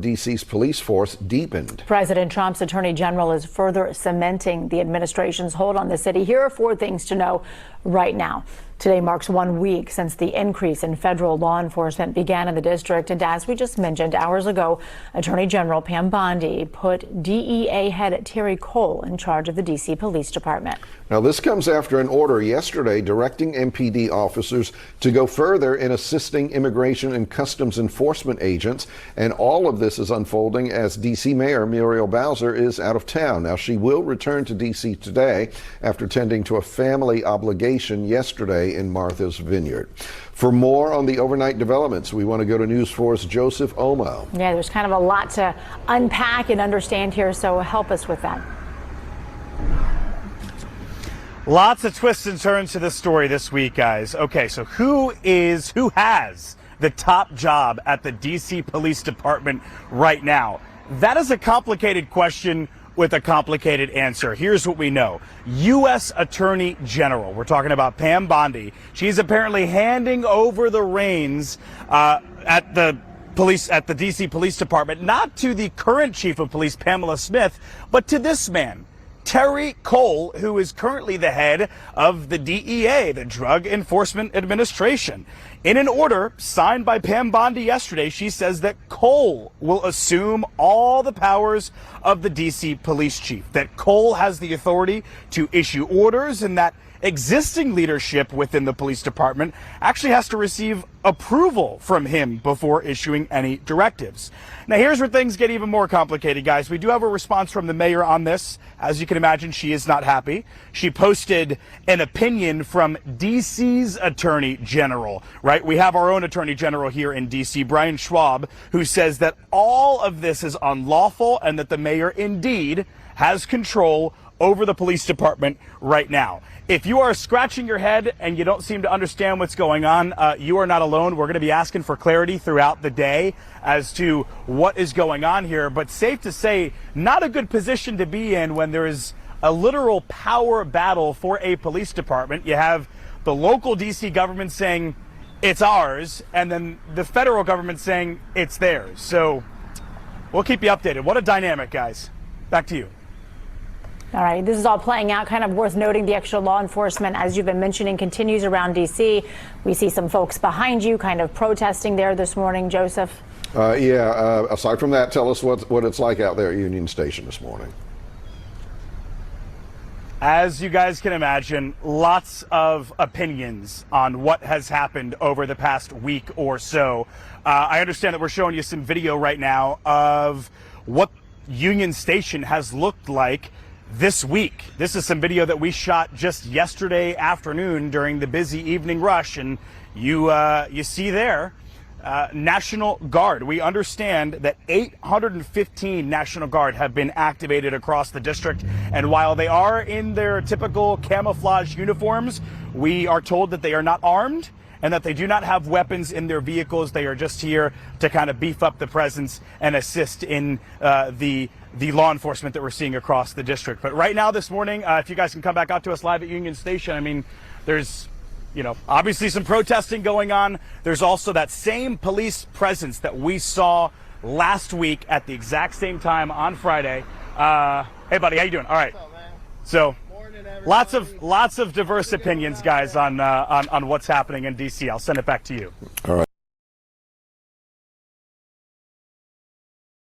D.C.'s police force deepened. President Trump's attorney general is further cementing the administration's hold on the city. Here are 4 things to know right now. Today marks 1 week since the increase in federal law enforcement began in the district. And as we just mentioned, hours ago, Attorney General Pam Bondi put DEA head Terry Cole in charge of the D.C. Police Department. Now, this comes after an order yesterday directing MPD officers to go further in assisting immigration and customs enforcement agents. And all of this is unfolding as D.C. Mayor Muriel Bowser is out of town. Now, she will return to D.C. today after tending to a family obligation yesterday in Martha's Vineyard. For more on the overnight developments, we want to go to News 4's Joseph Omo. Yeah, there's kind of a lot to unpack and understand here, so help us with that. Lots of twists and turns to this story this week, guys. Okay, so who has the top job at the D.C. Police Department right now? That is a complicated question with a complicated answer. Here's what we know. U.S. Attorney General. We're talking about Pam Bondi. She's apparently handing over the reins at the D.C. Police Department, not to the current chief of police, Pamela Smith, but to this man, Terry Cole, who is currently the head of the DEA, the Drug Enforcement Administration. In an order signed by Pam Bondi yesterday, she says that Cole will assume all the powers of the D.C. police chief, that Cole has the authority to issue orders, and that existing leadership within the police department actually has to receive approval from him before issuing any directives. Now, here's where things get even more complicated, guys. We do have a response from the mayor on this. As you can imagine, she is not happy. She posted an opinion from D.C.'s attorney general, right? We have our own attorney general here in D.C., Brian Schwab, who says that all of this is unlawful and that the mayor indeed has control over the police department right now. If you are scratching your head and you don't seem to understand what's going on, you are not alone. We're going to be asking for clarity throughout the day as to what is going on here. But safe to say, not a good position to be in when there is a literal power battle for a police department. You have the local D.C. government saying it's ours, and then the federal government saying it's theirs. So we'll keep you updated. What a dynamic, guys. Back to you. All right, this is all playing out. Kind of worth noting, the extra law enforcement, as you've been mentioning, continues around D.C. We see some folks behind you kind of protesting there this morning, Joseph. Aside from that, tell us what it's like out there at Union Station this morning. As you guys can imagine, lots of opinions on what has happened over the past week or so. I understand that we're showing you some video right now of what Union Station has looked like this week. This is some video that we shot just yesterday afternoon during the busy evening rush, and you see there National Guard. We understand that 815 National Guard have been activated across the district, and while they are in their typical camouflage uniforms, we are told that they are not armed and that they do not have weapons in their vehicles. They are just here to kind of beef up the presence and assist in the law enforcement that we're seeing across the district. But right now this morning, if you guys can come back out to us live at Union Station, I mean, there's, obviously some protesting going on. There's also that same police presence that we saw last week at the exact same time on Friday. Hey, buddy, how you doing? All right. What's up, man? So Morning, lots of diverse opinions, guys, on what's happening in D.C. I'll send it back to you. All right.